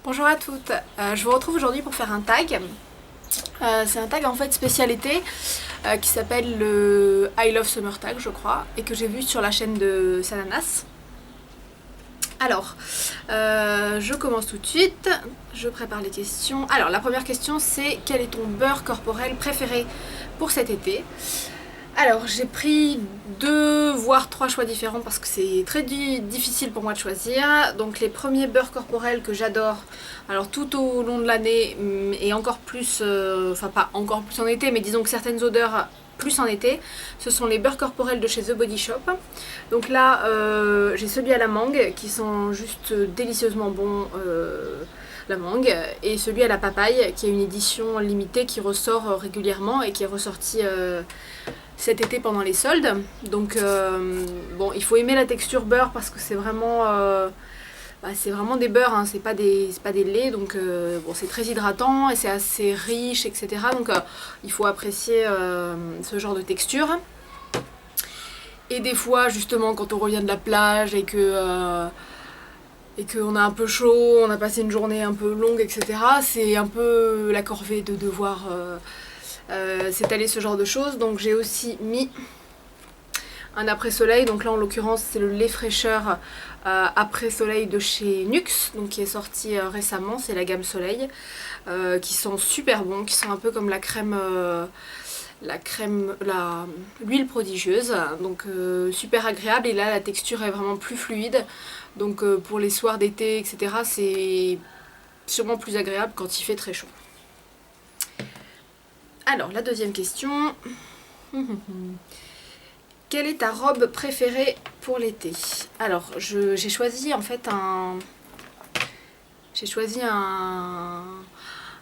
Bonjour à toutes, je vous retrouve aujourd'hui pour faire un tag. C'est un tag en fait spécial été qui s'appelle le I Love Summer Tag je crois et que j'ai vu sur la chaîne de Sananas. Alors, je commence tout de suite, je prépare les questions. Alors la première question c'est quel est ton beurre corporel préféré pour cet été? Alors j'ai pris 2 voire 3 choix différents parce que c'est très difficile pour moi de choisir. Donc les premiers beurres corporels que j'adore, alors tout au long de l'année et encore plus, enfin pas encore plus en été, mais disons que certaines odeurs plus en été, ce sont les beurres corporels de chez The Body Shop. Donc là j'ai celui à la mangue qui sent juste délicieusement bon. La mangue et celui à la papaye qui est une édition limitée qui ressort régulièrement et qui est ressorti cet été pendant les soldes. Donc bon, il faut aimer la texture beurre parce que c'est vraiment des beurres, hein, c'est pas des laits, donc bon, c'est très hydratant et c'est assez riche, etc. Donc il faut apprécier ce genre de texture. Et des fois, justement, quand on revient de la plage et qu'on a un peu chaud, on a passé une journée un peu longue, etc. C'est un peu la corvée de devoir s'étaler ce genre de choses. Donc j'ai aussi mis un après-soleil. Donc là en l'occurrence c'est le lait fraîcheur après-soleil de chez Nuxe, donc qui est sorti récemment. C'est la gamme Soleil, qui sent super bon, qui sent un peu comme l'huile prodigieuse, donc super agréable. Et là la texture est vraiment plus fluide, donc pour les soirs d'été, etc. c'est sûrement plus agréable quand il fait très chaud. Alors la deuxième question, quelle est ta robe préférée pour l'été? Alors j'ai choisi en fait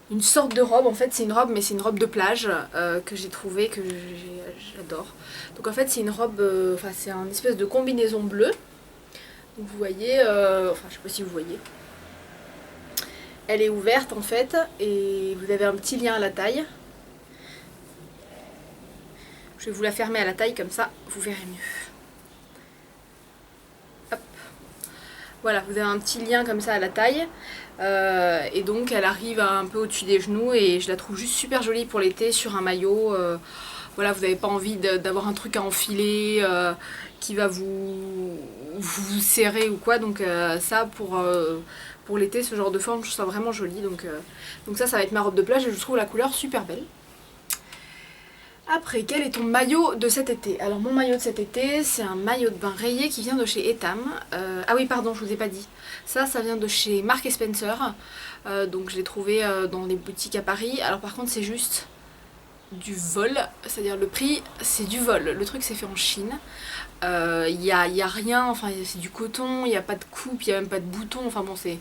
une sorte de robe. En fait c'est une robe, mais c'est une robe de plage que j'ai trouvée, que j'adore. Donc en fait c'est une robe, c'est un espèce de combinaison bleue. Donc vous voyez, enfin je sais pas si vous voyez. Elle est ouverte en fait et vous avez un petit lien à la taille. Je vais vous la fermer à la taille comme ça, vous verrez mieux. Hop. Voilà, vous avez un petit lien comme ça à la taille. Et donc elle arrive un peu au-dessus des genoux et je la trouve juste super jolie pour l'été sur un maillot. Voilà, vous n'avez pas envie d'avoir un truc à enfiler qui va vous serrer ou quoi. Donc ça pour l'été, ce genre de forme, je trouve ça vraiment joli. Donc ça va être ma robe de plage et je trouve la couleur super belle. Après, quel est ton maillot de cet été? Alors mon maillot de cet été, c'est un maillot de bain rayé qui vient de chez Etam. Ah oui, pardon, je vous ai pas dit. Ça vient de chez Marks & Spencer. Donc je l'ai trouvé dans les boutiques à Paris. Alors par contre, c'est juste du vol. C'est-à-dire le prix, c'est du vol. Le truc, c'est fait en Chine. Y a rien, enfin c'est du coton, il n'y a pas de coupe, il n'y a même pas de bouton. Enfin bon, c'est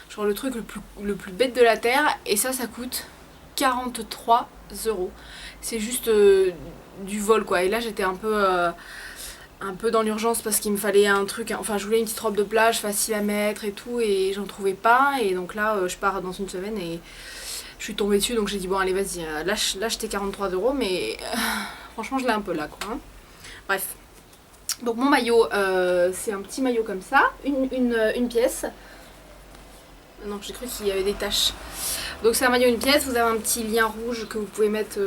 genre le truc le plus bête de la terre. Et ça coûte 43 €. C'est juste du vol quoi. Et là j'étais un peu dans l'urgence parce qu'il me fallait un truc, enfin je voulais une petite robe de plage facile à mettre et tout et j'en trouvais pas. Et donc là je pars dans une semaine et je suis tombée dessus, donc j'ai dit bon allez vas-y, lâche tes 43 € mais franchement je l'ai un peu là quoi. Hein. Bref. Donc mon maillot, c'est un petit maillot comme ça, une pièce. Non, j'ai cru qu'il y avait des taches. Donc c'est un maillot une pièce, vous avez un petit lien rouge que vous pouvez mettre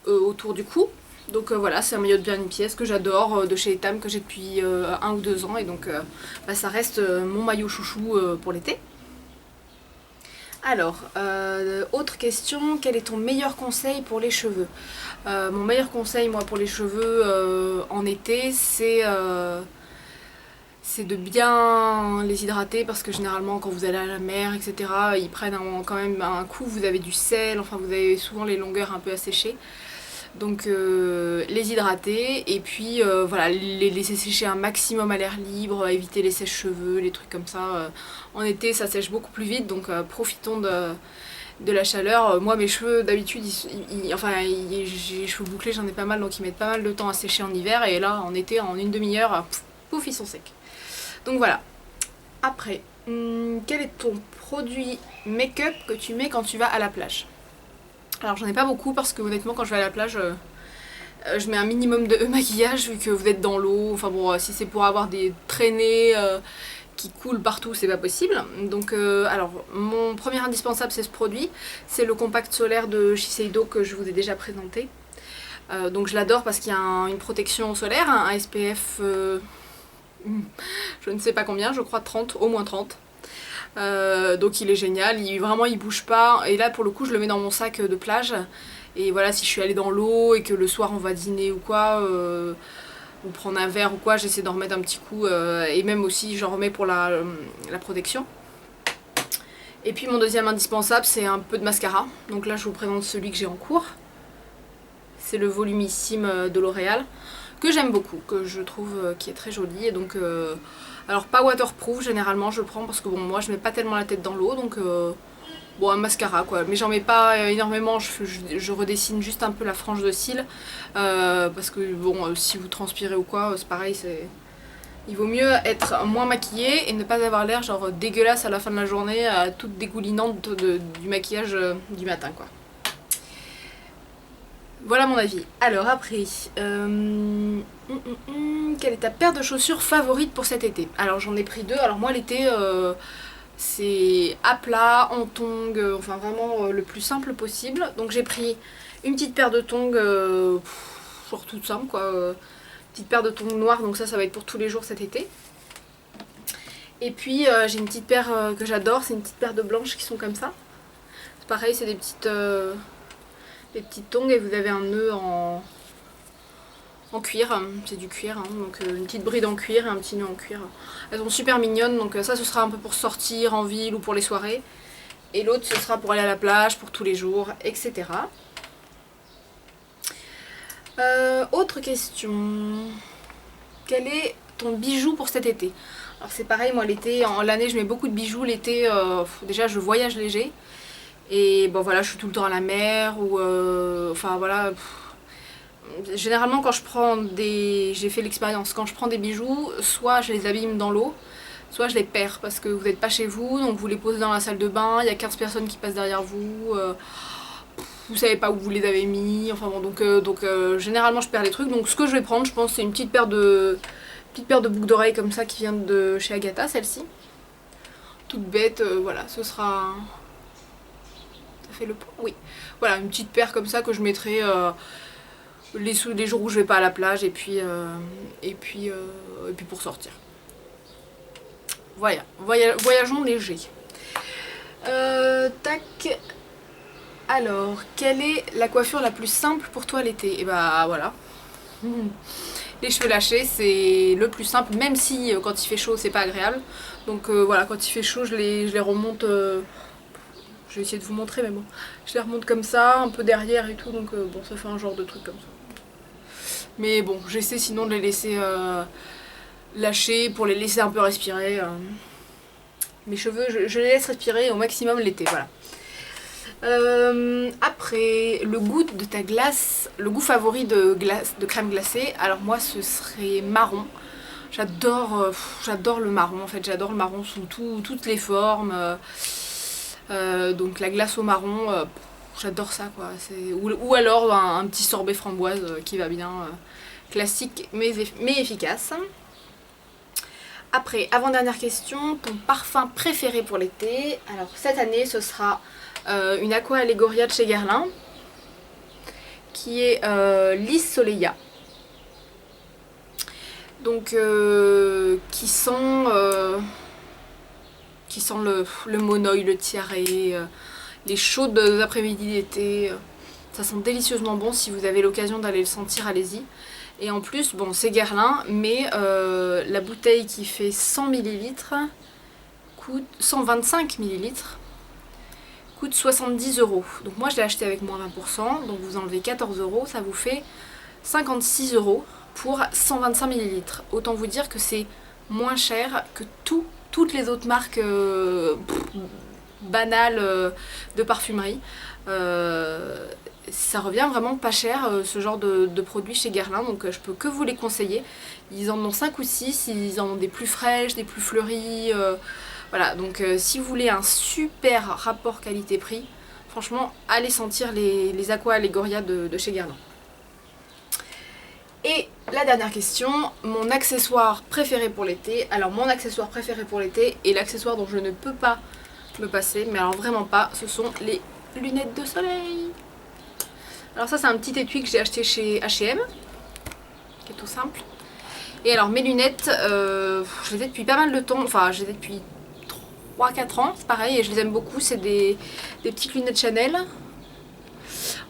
autour du cou. Donc voilà, c'est un maillot de bien une pièce que j'adore, de chez Etam, que j'ai depuis 1 ou 2 ans. Et donc ça reste mon maillot chouchou pour l'été. Alors, autre question, quel est ton meilleur conseil pour les cheveux? Mon meilleur conseil moi pour les cheveux en été, c'est de bien les hydrater parce que généralement quand vous allez à la mer, etc., ils prennent quand même un coup, vous avez du sel, enfin vous avez souvent les longueurs un peu asséchées. Donc les hydrater et puis voilà, les laisser sécher un maximum à l'air libre, éviter les sèches-cheveux, les trucs comme ça. En été ça sèche beaucoup plus vite, donc profitons de la chaleur. Moi mes cheveux d'habitude, j'ai les cheveux bouclés, j'en ai pas mal, donc ils mettent pas mal de temps à sécher en hiver. Et là en été, en une demi-heure, pouf, ils sont secs. Donc voilà. Après, quel est ton produit make-up que tu mets quand tu vas à la plage? Alors j'en ai pas beaucoup parce que honnêtement quand je vais à la plage, je mets un minimum de maquillage vu que vous êtes dans l'eau. Enfin bon, si c'est pour avoir des traînées qui coule partout, c'est pas possible. Donc alors mon premier indispensable c'est ce produit, c'est le compact solaire de Shiseido que je vous ai déjà présenté. Donc je l'adore parce qu'il y a une protection solaire, un SPF je ne sais pas combien, je crois 30, au moins 30. Donc il est génial, vraiment il bouge pas, et là pour le coup je le mets dans mon sac de plage, et voilà, si je suis allée dans l'eau et que le soir on va dîner ou quoi, ou prendre un verre ou quoi, j'essaie d'en remettre un petit coup, et même aussi j'en remets pour la protection. Et puis mon deuxième indispensable c'est un peu de mascara, donc là je vous présente celui que j'ai en cours, c'est le Volumissime de L'Oréal, que j'aime beaucoup, que je trouve qui est très joli, et donc alors pas waterproof, généralement je le prends parce que bon, moi je mets pas tellement la tête dans l'eau, donc bon, un mascara quoi, mais j'en mets pas énormément, je redessine juste un peu la frange de cils, parce que bon, si vous transpirez ou quoi, c'est pareil, il vaut mieux être moins maquillée et ne pas avoir l'air genre dégueulasse à la fin de la journée, toute dégoulinante du maquillage du matin quoi. Voilà mon avis. Alors après, quelle est ta paire de chaussures favorite pour cet été? Alors j'en ai pris deux. Alors moi l'été, c'est à plat, en tongs, enfin vraiment le plus simple possible. Donc j'ai pris une petite paire de tongs, genre toute simple quoi. Petite paire de tongs noirs, donc ça va être pour tous les jours cet été. Et puis j'ai une petite paire que j'adore, c'est une petite paire de blanches qui sont comme ça. C'est pareil, c'est des petites tongs et vous avez un nœud en cuir, c'est du cuir, hein, donc une petite bride en cuir et un petit nœud en cuir. Elles sont super mignonnes, donc ça ce sera un peu pour sortir en ville ou pour les soirées. Et l'autre ce sera pour aller à la plage, pour tous les jours, etc. Autre question. Quel est ton bijou pour cet été? Alors c'est pareil, moi l'été, l'année je mets beaucoup de bijoux, l'été déjà je voyage léger. Et bon voilà, je suis tout le temps à la mer ou enfin voilà. Généralement quand je prends j'ai fait l'expérience, quand je prends des bijoux, soit je les abîme dans l'eau, soit je les perds parce que vous n'êtes pas chez vous, donc vous les posez dans la salle de bain, il y a 15 personnes qui passent derrière vous, vous savez pas où vous les avez mis, enfin bon, donc généralement je perds les trucs. Donc ce que je vais prendre, je pense, c'est une petite paire de boucles d'oreilles comme ça qui vient de chez Agatha, celle-ci. Toute bête, voilà, ce sera... Ça fait le point? Oui. Voilà, une petite paire comme ça que je mettrai les jours où je vais pas à la plage et puis pour sortir. Voilà, voyageons léger. Tac. Alors, quelle est la coiffure la plus simple pour toi l'été? Et bah voilà. Les cheveux lâchés, c'est le plus simple, même si quand il fait chaud, c'est pas agréable. Donc voilà, quand il fait chaud, je les remonte. Je vais essayer de vous montrer, mais bon. Je les remonte comme ça, un peu derrière et tout, donc bon, ça fait un genre de truc comme ça. Mais bon, j'essaie sinon de les laisser lâcher pour les laisser un peu respirer. Mes cheveux, je les laisse respirer au maximum l'été, voilà. Après, le goût de ta glace, le goût favori de crème glacée, alors moi ce serait marron. J'adore le marron, en fait, j'adore le marron sous toutes les formes. Donc la glace au marron, j'adore ça quoi. Ou alors un petit sorbet framboise qui va bien, classique mais efficace. Après, avant-dernière question, ton parfum préféré pour l'été? Alors cette année ce sera une Aqua Allegoria de chez Guerlain, qui est Lys Soleilla. Donc qui sent le monoeil, le tiaré, les chaudes après-midi d'été. Ça sent délicieusement bon, si vous avez l'occasion d'aller le sentir, allez-y. Et en plus, bon, c'est Guerlain, mais la bouteille qui fait 100 ml coûte 125 ml coûte 70 €. Donc moi je l'ai acheté avec moins 20%, donc vous enlevez 14 €, ça vous fait 56 € pour 125 ml. Autant vous dire que c'est moins cher que toutes les autres marques banales de parfumerie. Ça revient vraiment pas cher ce genre de produits chez Guerlain, donc je peux que vous les conseiller. Ils en ont 5 ou 6, ils en ont des plus fraîches, des plus fleuries. Voilà, donc si vous voulez un super rapport qualité-prix, franchement, allez sentir les Aqua Allegoria de chez Guerlain. Et la dernière question, mon accessoire préféré pour l'été. Alors mon accessoire préféré pour l'été et l'accessoire dont je ne peux pas me passer, mais alors vraiment pas, ce sont les lunettes de soleil. Alors ça c'est un petit étui que j'ai acheté chez H&M, qui est tout simple. Et alors mes lunettes, je les ai depuis pas mal de temps, enfin je les ai depuis 3-4 ans, c'est pareil, et je les aime beaucoup. C'est des petites lunettes Chanel.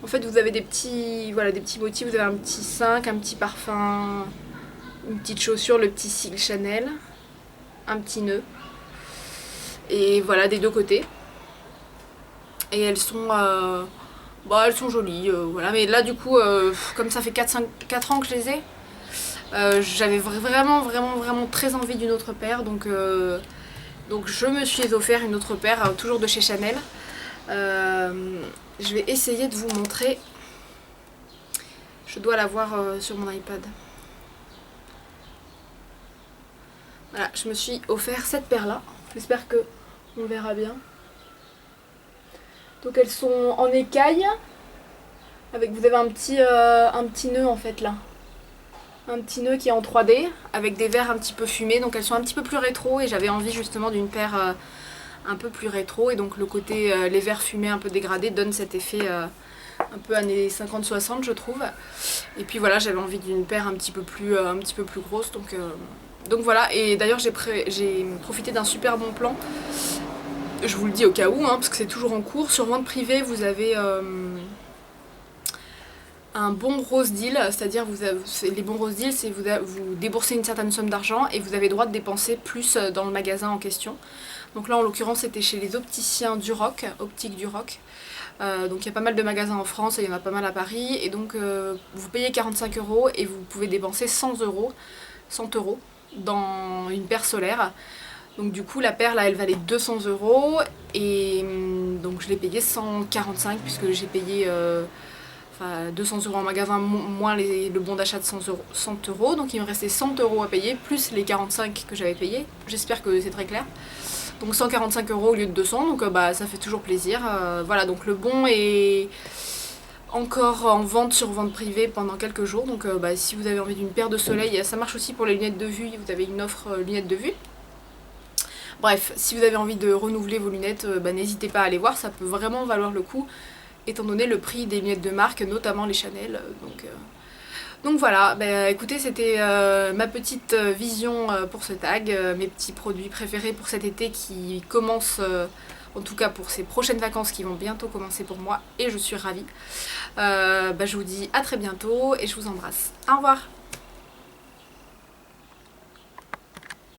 En fait vous avez des petits motifs, vous avez un petit 5, un petit parfum, une petite chaussure, le petit sigle Chanel, un petit nœud. Et voilà, des deux côtés. Et elles sont jolies, voilà. Mais là du coup, comme ça fait 4 ans que je les ai, j'avais vraiment très envie d'une autre paire. Donc je me suis offert une autre paire, toujours de chez Chanel. Je vais essayer de vous montrer. Je dois la voir sur mon iPad. Voilà, je me suis offert cette paire là. J'espère que on verra bien. Donc elles sont en écaille. Vous avez un petit nœud en fait là. Un petit nœud qui est en 3D avec des verres un petit peu fumés. Donc elles sont un petit peu plus rétro et j'avais envie justement d'une paire un peu plus rétro. Et donc le côté les verres fumés un peu dégradés donne cet effet un peu années 50-60 je trouve. Et puis voilà, j'avais envie d'une paire un petit peu plus grosse. Donc voilà, et d'ailleurs j'ai profité d'un super bon plan. Je vous le dis au cas où, parce que c'est toujours en cours. Sur vente privée, vous avez un bon rose deal, c'est-à-dire les bons rose deals, c'est vous déboursez une certaine somme d'argent et vous avez le droit de dépenser plus dans le magasin en question. Donc là en l'occurrence c'était chez les opticiens Duroc, Optique Duroc. Donc il y a pas mal de magasins en France et il y en a pas mal à Paris. Et donc vous payez 45 € et vous pouvez dépenser 100 € dans une paire solaire. Donc du coup la paire là elle valait 200 € et donc je l'ai payée 145 puisque j'ai payé 200 € en magasin moins le bon d'achat de 100 €. Donc il me restait 100 € à payer plus les 45 que j'avais payé. J'espère que c'est très clair. Donc 145 € au lieu de 200, donc ça fait toujours plaisir. Voilà, donc le bon est encore en vente sur vente privée pendant quelques jours. Donc si vous avez envie d'une paire de soleil, ça marche aussi pour les lunettes de vue, vous avez une offre lunettes de vue. Bref, si vous avez envie de renouveler vos lunettes, n'hésitez pas à aller voir, ça peut vraiment valoir le coup, étant donné le prix des lunettes de marque, notamment les Chanel. Donc voilà, écoutez, c'était ma petite vision pour ce tag, mes petits produits préférés pour cet été qui commence, en tout cas pour ces prochaines vacances qui vont bientôt commencer pour moi, et je suis ravie. Je vous dis à très bientôt et je vous embrasse. Au revoir.